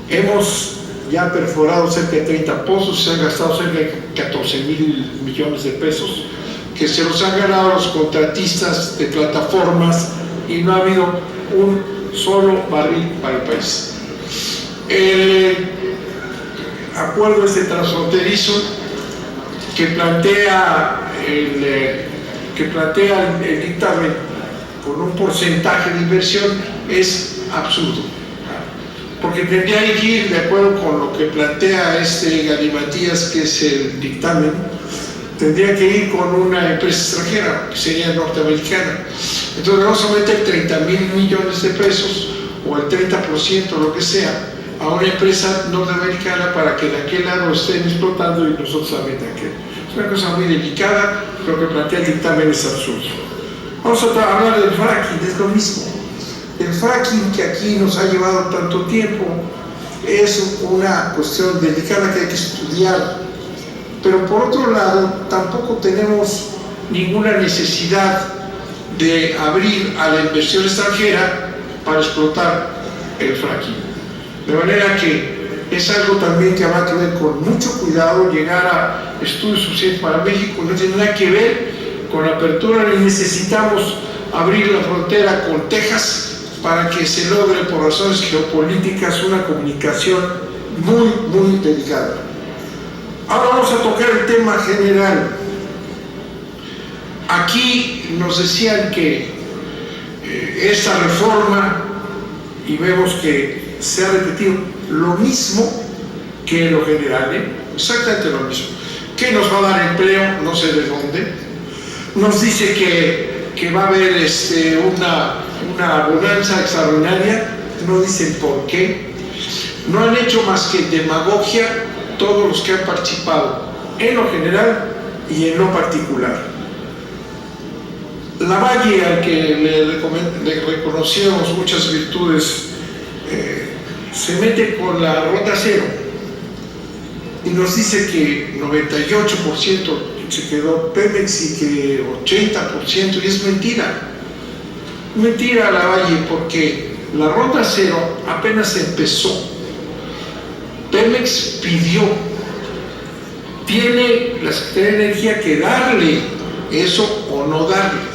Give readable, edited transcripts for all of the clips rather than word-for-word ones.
Hemos ya perforado cerca de 30 pozos, se han gastado cerca de 14,000 millones de pesos, que se los han ganado los contratistas de plataformas y no ha habido un solo barril para el país. El acuerdo transfronterizo que plantea el dictamen con un porcentaje de inversión es absurdo, porque tendría que ir de acuerdo con lo que plantea Galimatías, que es el dictamen, tendría que ir con una empresa extranjera, que sería norteamericana. Entonces vamos a meter 30,000 millones de pesos, o el 30%, lo que sea, a una empresa norteamericana para que de aquel lado estén explotando y nosotros también de aquel. Es una cosa muy delicada, lo que plantea el dictamen es absurdo. Vamos a hablar del fracking, es lo mismo. El fracking, que aquí nos ha llevado tanto tiempo, es una cuestión delicada que hay que estudiar, pero por otro lado tampoco tenemos ninguna necesidad de abrir a la inversión extranjera para explotar el fracking, de manera que es algo también que habrá que ver con mucho cuidado. Llegar a estudios suficientes para México no tiene nada que ver con la apertura, ni necesitamos abrir la frontera con Texas para que se logre, por razones geopolíticas, una comunicación muy, muy delicada. Ahora vamos a tocar el tema general. Aquí nos decían que esta reforma, y vemos que se ha repetido lo mismo que en lo general, exactamente lo mismo, que nos va a dar empleo, no sé de dónde, nos dice que va a haber una bonanza extraordinaria, no dicen por qué, no han hecho más que demagogia todos los que han participado en lo general y en lo particular. Lavalle, al que le reconocíamos muchas virtudes, se mete con la Ronda Cero y nos dice que 98% se quedó Pemex y que 80%, y es mentira. Mentira, Lavalle, porque la Ronda Cero apenas empezó. Pemex pidió, tiene la Secretaría de Energía que darle eso o no darle.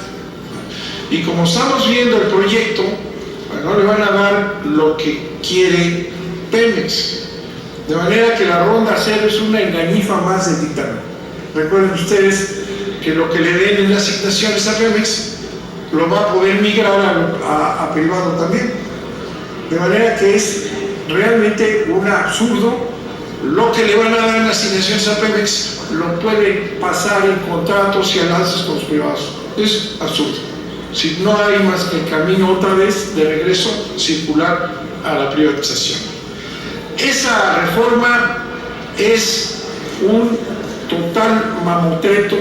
Y como estamos viendo el proyecto, no le van a dar lo que quiere Pemex. De manera que la Ronda Cero es una engañifa más del dictamen. Recuerden ustedes que lo que le den en asignaciones a Pemex lo va a poder migrar a privado también. De manera que es realmente un absurdo. Lo que le van a dar en asignaciones a Pemex lo puede pasar en contratos y alianzas con los privados. Es absurdo. Si no hay más que el camino otra vez de regreso circular a la privatización. Esa reforma es un total mamotreto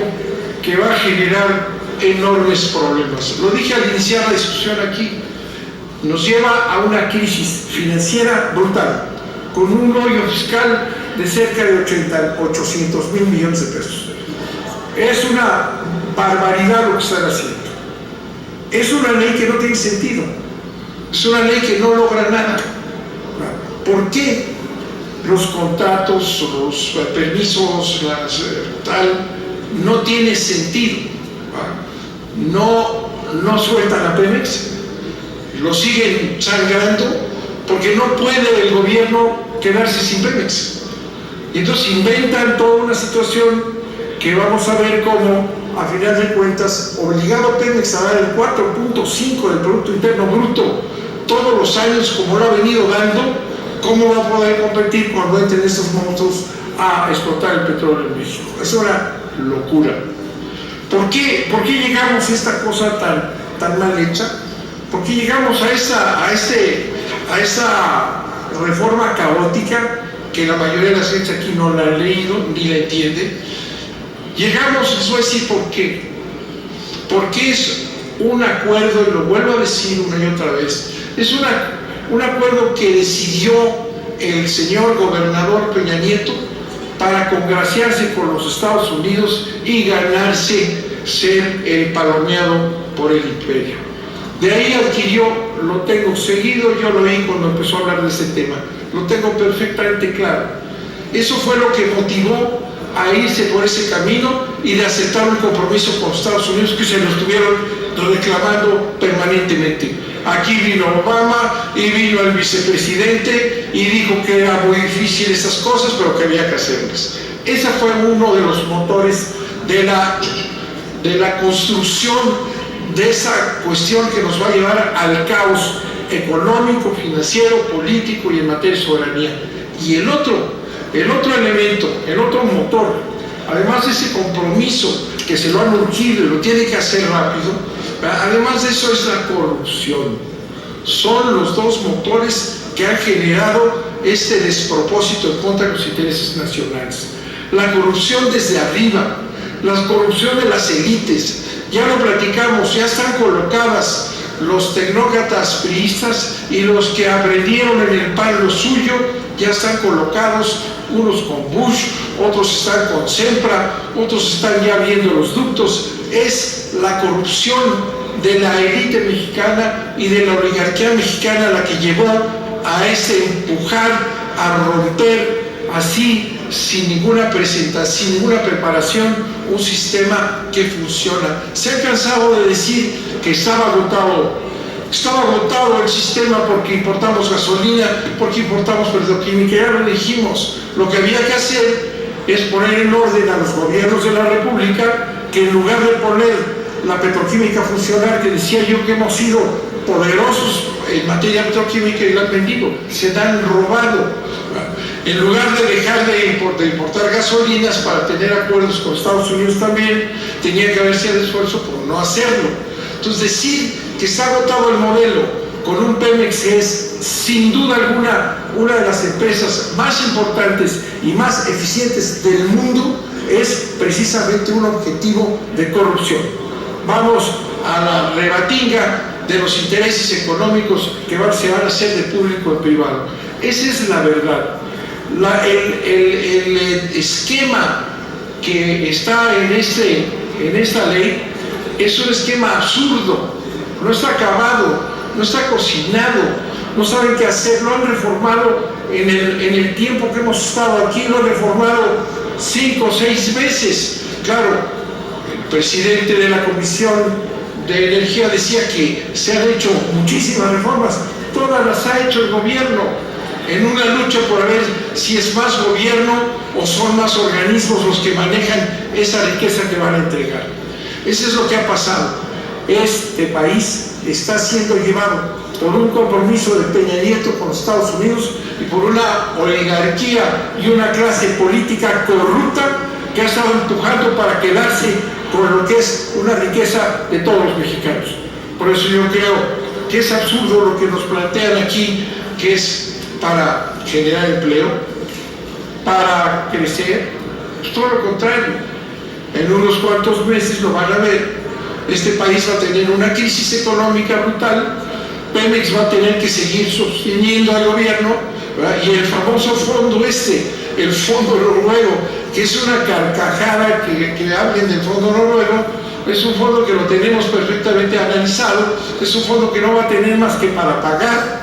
que va a generar enormes problemas. Lo dije al iniciar la discusión aquí, nos lleva a una crisis financiera brutal, con un hoyo fiscal de cerca de 800,000 millones de pesos. Es una barbaridad lo que están haciendo. Es una ley que no tiene sentido, es una ley que no logra nada. ¿Por qué los contratos, los permisos, tal, no tiene sentido? No sueltan a Pemex, lo siguen sangrando, porque no puede el gobierno quedarse sin Pemex. Y entonces inventan toda una situación que vamos a ver cómo, a final de cuentas, obligado a Pemex a dar el 4.5 del Producto Interno Bruto todos los años, como lo ha venido dando, ¿cómo va a poder competir cuando entren estos monstruos a explotar el petróleo en México? Es una locura. ¿Por qué llegamos a esta cosa tan mal hecha? ¿Por qué llegamos a esa reforma caótica que la mayoría de la gente aquí no la ha leído ni la entiende? Llegamos, les voy a decir por qué. Porque es un acuerdo, y lo vuelvo a decir una y otra vez, es un acuerdo que decidió el señor gobernador Peña Nieto para congraciarse con los Estados Unidos y ganarse ser el palomeado por el imperio. De ahí adquirió, lo tengo seguido, yo lo oí cuando empezó a hablar de este tema, lo tengo perfectamente claro. Eso fue lo que motivó a irse por ese camino y de aceptar un compromiso con Estados Unidos que se lo estuvieron reclamando permanentemente. Aquí vino Obama y vino el vicepresidente y dijo que era muy difícil esas cosas, pero que había que hacerlas. Ese fue uno de los motores de la construcción de esa cuestión que nos va a llevar al caos económico, financiero, político y en materia de soberanía. Y el otro elemento, el otro motor, además de ese compromiso que se lo han urgido y lo tiene que hacer rápido, además de eso es la corrupción. Son los dos motores que han generado este despropósito en contra de los intereses nacionales. La corrupción desde arriba, la corrupción de las élites, ya lo platicamos, ya están colocadas los tecnócratas priistas y los que aprendieron en el PAN lo suyo, ya están colocados, unos con Bush, otros están con Sempra, otros están ya viendo los ductos. Es la corrupción de la élite mexicana y de la oligarquía mexicana la que llevó a ese empujar, a romper así, sin ninguna presentación, sin ninguna preparación, un sistema que funciona. Se han cansado de decir que estaba agotado el sistema porque importamos gasolina, porque importamos petroquímica. Ya lo dijimos, lo que había que hacer es poner en orden a los gobiernos de la República, que en lugar de poner la petroquímica a funcionar, que decía yo que hemos sido poderosos en materia petroquímica y la han vendido, se la han robado. En lugar de dejar de importar gasolinas para tener acuerdos con Estados Unidos también, tenía que haberse el esfuerzo por no hacerlo. Entonces decir que está agotado el modelo con un Pemex que es sin duda alguna una de las empresas más importantes y más eficientes del mundo, es precisamente un objetivo de corrupción. Vamos a la rebatinga de los intereses económicos que se van a hacer de público a privado. Esa es la verdad. El esquema que está en esta ley es un esquema absurdo, no está acabado, no está cocinado, no saben qué hacer, lo han reformado en el tiempo que hemos estado aquí, lo han reformado 5 o 6 veces. Claro, el presidente de la Comisión de Energía decía que se han hecho muchísimas reformas, todas las ha hecho el gobierno, en una lucha por ver si es más gobierno o son más organismos los que manejan esa riqueza que van a entregar. Eso es lo que ha pasado. Este país está siendo llevado por un compromiso de Peña Nieto con Estados Unidos y por una oligarquía y una clase política corrupta que ha estado empujando para quedarse con lo que es una riqueza de todos los mexicanos. Por eso yo creo que es absurdo lo que nos plantean aquí, que es para generar empleo, para crecer. Pues todo lo contrario. En unos cuantos meses lo van a ver. Este país va a tener una crisis económica brutal. Pemex va a tener que seguir sosteniendo al gobierno, ¿verdad? Y el famoso fondo el fondo noruego, que es una carcajada que hablen del fondo noruego, es un fondo que lo tenemos perfectamente analizado, es un fondo que no va a tener más que para pagar,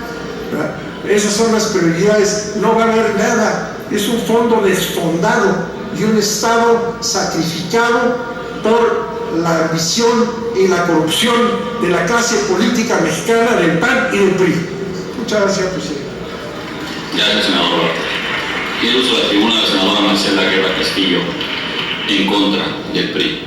¿verdad? Esas son las prioridades, no va a haber nada, es un fondo desfondado y un Estado sacrificado por la ambición y la corrupción de la clase política mexicana, del PAN y del PRI. Muchas gracias, presidente. Gracias, senador. Tiene uso de la tribuna la senadora Marcela Guerra Castillo, en contra del PRI.